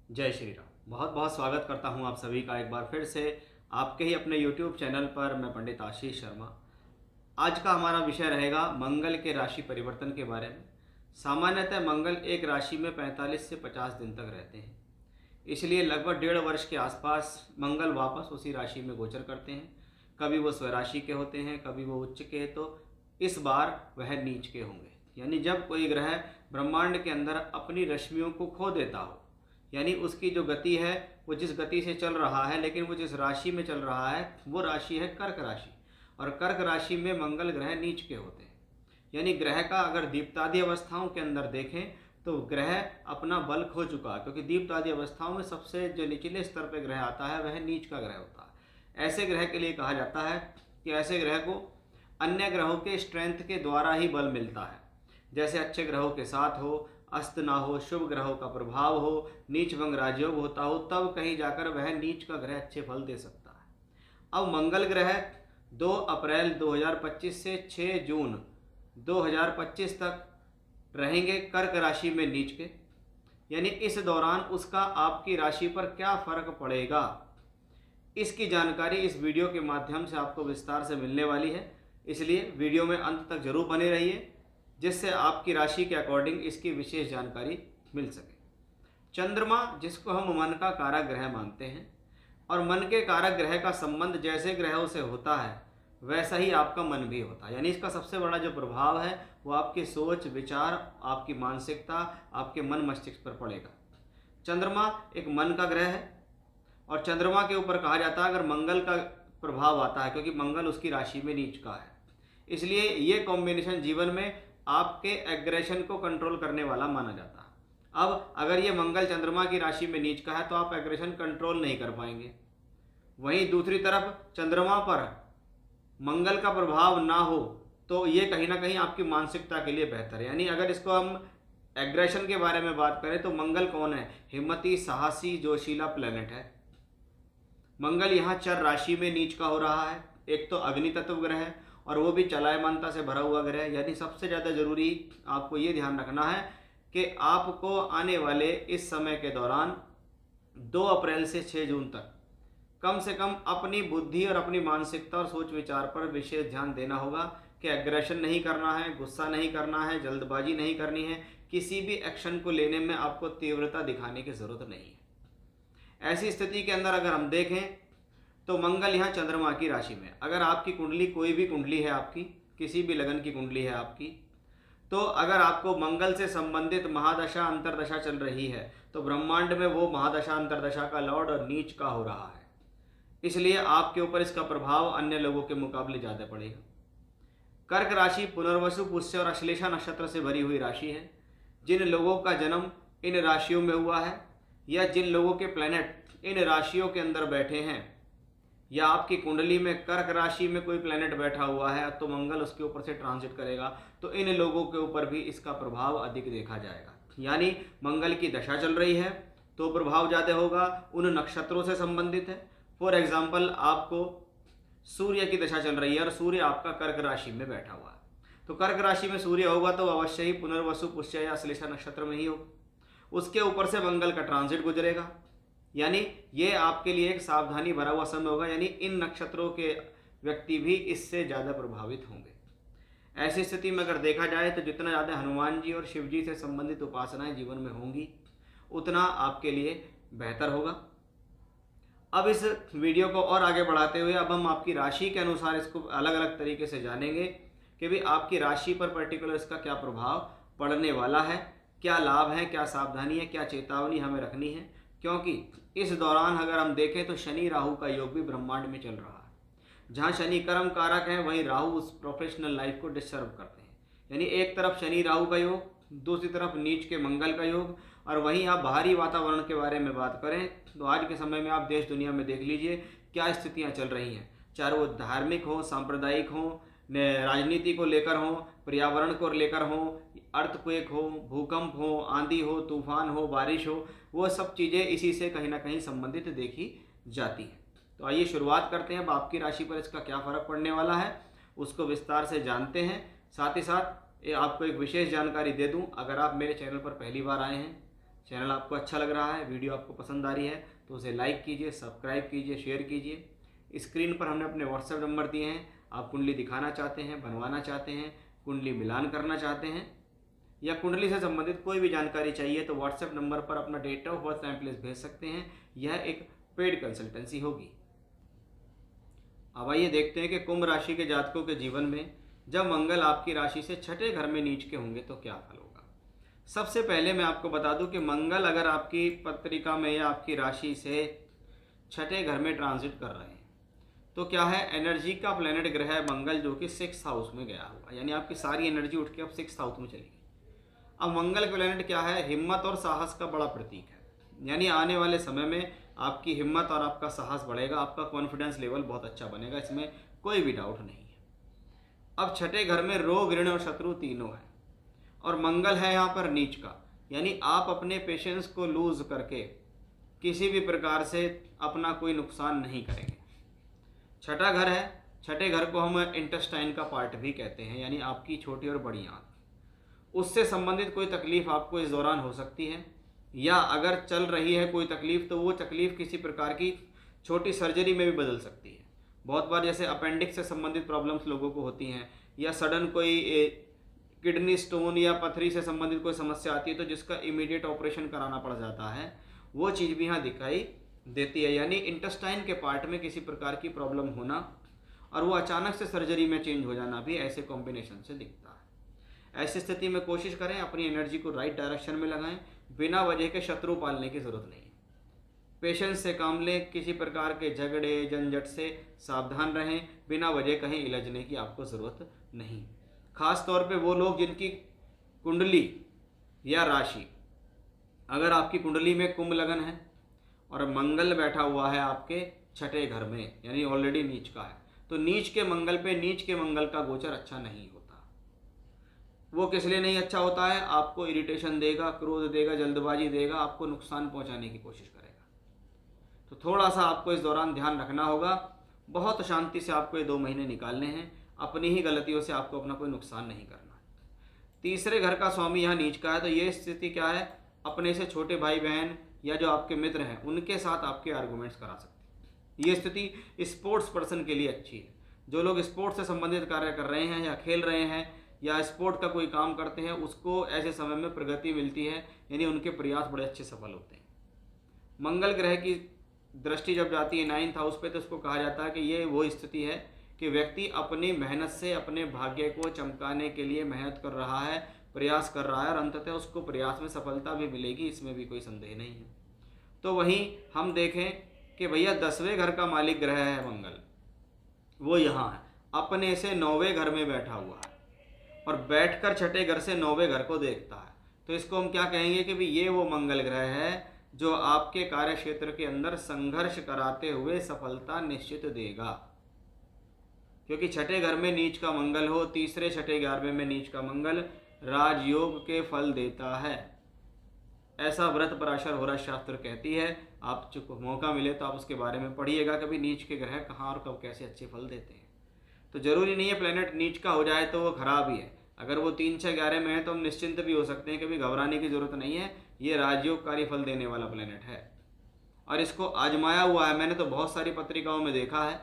जय श्री राम। बहुत बहुत स्वागत करता हूं आप सभी का एक बार फिर से आपके ही अपने YouTube चैनल पर। मैं पंडित आशीष शर्मा। आज का हमारा विषय रहेगा मंगल के राशि परिवर्तन के बारे में। सामान्यतः मंगल एक राशि में 45 से 50 दिन तक रहते हैं, इसलिए लगभग 1.5 वर्ष के आसपास मंगल वापस उसी राशि में गोचर करते हैं। कभी वो स्वराशि के होते हैं, कभी वो उच्च के, तो इस बार वह नीच के होंगे। यानी जब कोई ग्रह ब्रह्मांड के अंदर अपनी रश्मियों को खो देता हो, यानी उसकी जो गति है वो जिस गति से चल रहा है, लेकिन वो जिस राशि में चल रहा है वो राशि है कर्क राशि, और कर्क राशि में मंगल ग्रह नीच के होते हैं। यानी ग्रह का अगर दीप्तादि अवस्थाओं के अंदर देखें तो ग्रह अपना बल खो चुका है, क्योंकि दीप्तादि अवस्थाओं में सबसे जो निचले स्तर पर ग्रह आता है वह नीच का ग्रह होता है। ऐसे ग्रह के लिए कहा जाता है कि ऐसे ग्रह को अन्य ग्रहों के स्ट्रेंथ के द्वारा ही बल मिलता है। जैसे अच्छे ग्रहों के साथ हो, अस्त ना हो, शुभ ग्रहों का प्रभाव हो, नीच भंग राजयोग होता हो, तब कहीं जाकर वह नीच का ग्रह अच्छे फल दे सकता है। अब मंगल ग्रह 2 अप्रैल 2025 से 6 जून 2025 तक रहेंगे कर्क राशि में नीच के। यानी इस दौरान उसका आपकी राशि पर क्या फर्क पड़ेगा, इसकी जानकारी इस वीडियो के माध्यम से आपको विस्तार से मिलने वाली है। इसलिए वीडियो में अंत तक जरूर बने रहिए, जिससे आपकी राशि के अकॉर्डिंग इसकी विशेष जानकारी मिल सके। चंद्रमा, जिसको हम मन का कारक ग्रह मानते हैं, और मन के कारक ग्रह का संबंध जैसे ग्रहों से होता है वैसा ही आपका मन भी होता है। यानी इसका सबसे बड़ा जो प्रभाव है वो आपकी सोच विचार, आपकी मानसिकता, आपके मन मस्तिष्क पर पड़ेगा। चंद्रमा एक मन का ग्रह है, और चंद्रमा के ऊपर कहा जाता है अगर मंगल का प्रभाव आता है, क्योंकि मंगल उसकी राशि में नीच का है, इसलिए ये कॉम्बिनेशन जीवन में आपके एग्रेशन को कंट्रोल करने वाला माना जाता है। अब अगर ये मंगल चंद्रमा की राशि में नीच का है तो आप एग्रेशन कंट्रोल नहीं कर पाएंगे। वहीं दूसरी तरफ चंद्रमा पर मंगल का प्रभाव ना हो तो ये कहीं ना कहीं आपकी मानसिकता के लिए बेहतर है। यानी अगर इसको हम एग्रेशन के बारे में बात करें तो मंगल कौन है? हिम्मती, साहसी, जोशीला प्लेनेट है। मंगल यहाँ चर राशि में नीच का हो रहा है। एक तो अग्नि तत्व ग्रह है और वो भी चलायमानता से भरा हुआ ग्रह है। यानी सबसे ज़्यादा जरूरी आपको ये ध्यान रखना है कि आपको आने वाले इस समय के दौरान 2 अप्रैल से 6 जून तक कम से कम अपनी बुद्धि और अपनी मानसिकता और सोच विचार पर विशेष ध्यान देना होगा कि एग्रेशन नहीं करना है, गुस्सा नहीं करना है, जल्दबाजी नहीं करनी है। किसी भी एक्शन को लेने में आपको तीव्रता दिखाने की ज़रूरत नहीं है। ऐसी स्थिति के अंदर अगर हम देखें तो मंगल यहाँ चंद्रमा की राशि में, अगर आपकी कुंडली, कोई भी कुंडली है आपकी, किसी भी लगन की कुंडली है आपकी, तो अगर आपको मंगल से संबंधित महादशा अंतरदशा चल रही है तो ब्रह्मांड में वो महादशा अंतरदशा का लॉर्ड और नीच का हो रहा है, इसलिए आपके ऊपर इसका प्रभाव अन्य लोगों के मुकाबले ज़्यादा पड़ेगा। कर्क राशि पुनर्वसु, पुष्य और अश्लेषा नक्षत्र से भरी हुई राशि है। जिन लोगों का जन्म इन राशियों में हुआ है, या जिन लोगों के प्लैनेट इन राशियों के अंदर बैठे हैं, या आपकी कुंडली में कर्क राशि में कोई प्लैनेट बैठा हुआ है तो मंगल उसके ऊपर से ट्रांजिट करेगा, तो इन लोगों के ऊपर भी इसका प्रभाव अधिक देखा जाएगा। यानी मंगल की दशा चल रही है तो प्रभाव ज़्यादा होगा, उन नक्षत्रों से संबंधित है। फॉर एग्जाम्पल आपको सूर्य की दशा चल रही है और सूर्य आपका कर्क राशि में बैठा हुआ है, तो कर्क राशि में सूर्य होगा तो अवश्य ही पुनर्वसु, पुष्य या अश्लेषा नक्षत्र में ही होगा। उसके ऊपर से मंगल का ट्रांजिट गुजरेगा, यानी ये आपके लिए एक सावधानी भरा हुआ समय होगा। यानी इन नक्षत्रों के व्यक्ति भी इससे ज़्यादा प्रभावित होंगे। ऐसी स्थिति में अगर देखा जाए तो जितना ज़्यादा हनुमान जी और शिव जी से संबंधित उपासनाएं जीवन में होंगी उतना आपके लिए बेहतर होगा। अब इस वीडियो को और आगे बढ़ाते हुए अब हम आपकी राशि के अनुसार इसको अलग अलग तरीके से जानेंगे कि भाई आपकी राशि पर पर्टिकुलर इसका क्या प्रभाव पड़ने वाला है, क्या लाभ है, क्या सावधानी है, क्या चेतावनी हमें रखनी है। क्योंकि इस दौरान अगर हम देखें तो शनि राहु का योग भी ब्रह्मांड में चल रहा है। जहाँ शनि कर्म कारक है वहीं राहु उस प्रोफेशनल लाइफ को डिस्टर्ब करते हैं। यानी एक तरफ शनि राहु का योग, दूसरी तरफ नीच के मंगल का योग, और वहीं आप बाहरी वातावरण के बारे में बात करें तो आज के समय में आप देश दुनिया में देख लीजिए क्या स्थितियाँ चल रही हैं, चाहे वो धार्मिक हो, सांप्रदायिक हो, राजनीति को लेकर हो, पर्यावरण को लेकर हो, अर्थक्वेक हो, भूकंप हो, आंधी हो, तूफान हो, बारिश हो, वो सब चीज़ें इसी से कहीं ना कहीं संबंधित देखी जाती हैं। तो आइए शुरुआत करते हैं। अब आपकी राशि पर इसका क्या फ़र्क पड़ने वाला है उसको विस्तार से जानते हैं। साथ ही साथ आपको एक विशेष जानकारी दे दूं, अगर आप मेरे चैनल पर पहली बार आए हैं, चैनल आपको अच्छा लग रहा है, वीडियो आपको पसंद आ रही है तो उसे लाइक कीजिए, सब्सक्राइब कीजिए, शेयर कीजिए। स्क्रीन पर हमने अपने व्हाट्सएप नंबर दिए हैं। आप कुंडली दिखाना चाहते हैं, बनवाना चाहते हैं, कुंडली मिलान करना चाहते हैं या कुंडली से संबंधित कोई भी जानकारी चाहिए तो व्हाट्सएप नंबर पर अपना date of birth time place भेज सकते हैं। यह एक पेड कंसल्टेंसी होगी। अब आइए देखते हैं कि कुंभ राशि के जातकों के जीवन में जब मंगल आपकी राशि से छठे घर में नीच के होंगे तो क्या फल होगा। सबसे पहले मैं आपको बता दूं कि मंगल अगर आपकी पत्रिका में या आपकी राशि से छठे घर में ट्रांजिट कर रहे हैं तो क्या है, एनर्जी का प्लेनेट ग्रह है मंगल जो कि 6th हाउस में गया हुआ, यानी आपकी सारी एनर्जी उठ के अब 6th हाउस में चलेगी। अब मंगल प्लेनेट क्या है, हिम्मत और साहस का बड़ा प्रतीक है, यानी आने वाले समय में आपकी हिम्मत और आपका साहस बढ़ेगा, आपका कॉन्फिडेंस लेवल बहुत अच्छा बनेगा, इसमें कोई भी डाउट नहीं है। अब छठे घर में रोग, ऋण और शत्रु तीनों है और मंगल है यहाँ पर नीच का, यानी आप अपने पेशेंस को लूज करके किसी भी प्रकार से अपना कोई नुकसान नहीं करेंगे। छठा घर है, छठे घर को हम इंटेस्टाइन का पार्ट भी कहते हैं, यानी आपकी छोटी और बड़ी आंत, उससे संबंधित कोई तकलीफ आपको इस दौरान हो सकती है या अगर चल रही है कोई तकलीफ तो वो तकलीफ किसी प्रकार की छोटी सर्जरी में भी बदल सकती है। बहुत बार जैसे अपेंडिक्स से संबंधित प्रॉब्लम्स लोगों को होती हैं या सडन कोई किडनी स्टोन या पथरी से संबंधित कोई समस्या आती है तो जिसका इमीडिएट ऑपरेशन कराना पड़ जाता है, वो चीज़ भी यहाँ दिखाई देती है। यानी इंटेस्टाइन के पार्ट में किसी प्रकार की प्रॉब्लम होना और वो अचानक से सर्जरी में चेंज हो जाना भी ऐसे कॉम्बिनेशन से दिखता है। ऐसी स्थिति में कोशिश करें अपनी एनर्जी को राइट डायरेक्शन में लगाएं, बिना वजह के शत्रु पालने की ज़रूरत नहीं है। पेशेंस से काम लें, किसी प्रकार के झगड़े झंझट से सावधान रहें, बिना वजह कहीं इलझने की आपको ज़रूरत नहीं। खास तौर पे वो लोग जिनकी कुंडली या राशि, अगर आपकी कुंडली में कुंभ लगन है और मंगल बैठा हुआ है आपके छठे घर में, यानी ऑलरेडी नीच का है, तो नीच के मंगल पे नीच के मंगल का गोचर अच्छा नहीं होता। वो किस लिए नहीं अच्छा होता है, आपको इरिटेशन देगा, क्रोध देगा, जल्दबाजी देगा, आपको नुकसान पहुंचाने की कोशिश करेगा। तो थोड़ा सा आपको इस दौरान ध्यान रखना होगा। बहुत शांति से आपको ये 2 महीने निकालने हैं, अपनी ही गलतियों से आपको अपना कोई नुकसान नहीं करना है। तीसरे घर का स्वामी यहाँ नीच का है तो ये स्थिति क्या है, अपने से छोटे भाई बहन या जो आपके मित्र हैं उनके साथ आपके आर्गूमेंट्स करा सकते हैं। ये स्थिति स्पोर्ट्स पर्सन के लिए अच्छी है। जो लोग स्पोर्ट्स से संबंधित कार्य कर रहे हैं या खेल रहे हैं या स्पोर्ट का कोई काम करते हैं उसको ऐसे समय में प्रगति मिलती है, यानी उनके प्रयास बड़े अच्छे सफल होते हैं। मंगल ग्रह की दृष्टि जब जाती है 9th हाउस पे तो उसको कहा जाता है कि ये वो स्थिति है कि व्यक्ति अपनी मेहनत से अपने भाग्य को चमकाने के लिए मेहनत कर रहा है, प्रयास कर रहा है और अंततः उसको प्रयास में सफलता भी मिलेगी, इसमें भी कोई संदेह नहीं है। तो वहीं हम देखें कि भैया 10वें घर का मालिक ग्रह है मंगल, वो यहाँ है, अपने से 9वें घर में बैठा हुआ है और बैठकर छठे घर से 9वें घर को देखता है। तो इसको हम क्या कहेंगे कि भाई ये वो मंगल ग्रह है जो आपके कार्य क्षेत्र के अंदर संघर्ष कराते हुए सफलता निश्चित देगा। क्योंकि छठे घर में नीच का मंगल हो, तीसरे छठे 11वें में नीच का मंगल राजयोग के फल देता है, ऐसा व्रत पराशर होरा शास्त्र कहती है। आप जो मौका मिले तो आप उसके बारे में पढ़िएगा, कभी नीच के ग्रह कहाँ और कब कैसे अच्छे फल देते हैं। तो जरूरी नहीं है प्लेनेट नीच का हो जाए तो वो खराब ही है। अगर वो 3, 6, 11 में है तो हम निश्चिंत भी हो सकते हैं, कभी घबराने की जरूरत नहीं है। ये राजयोगकारी फल देने वाला प्लेनेट है और इसको आजमाया हुआ है। मैंने तो बहुत सारी पत्रिकाओं में देखा है,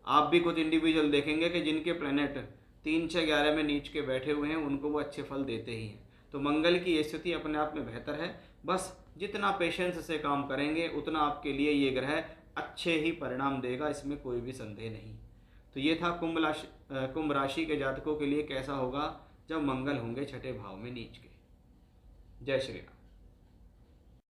आप भी कुछ इंडिविजुअल देखेंगे कि जिनके प्लेनेट 3, 6, 11 में नीच के बैठे हुए हैं उनको वो अच्छे फल देते ही हैं। तो मंगल की ये स्थिति अपने आप में बेहतर है। बस जितना पेशेंस से काम करेंगे उतना आपके लिए ये ग्रह अच्छे ही परिणाम देगा, इसमें कोई भी संदेह नहीं। तो ये था कुंभ राशि के जातकों के लिए कैसा होगा जब मंगल होंगे छठे भाव में नीच के। जय श्री राम।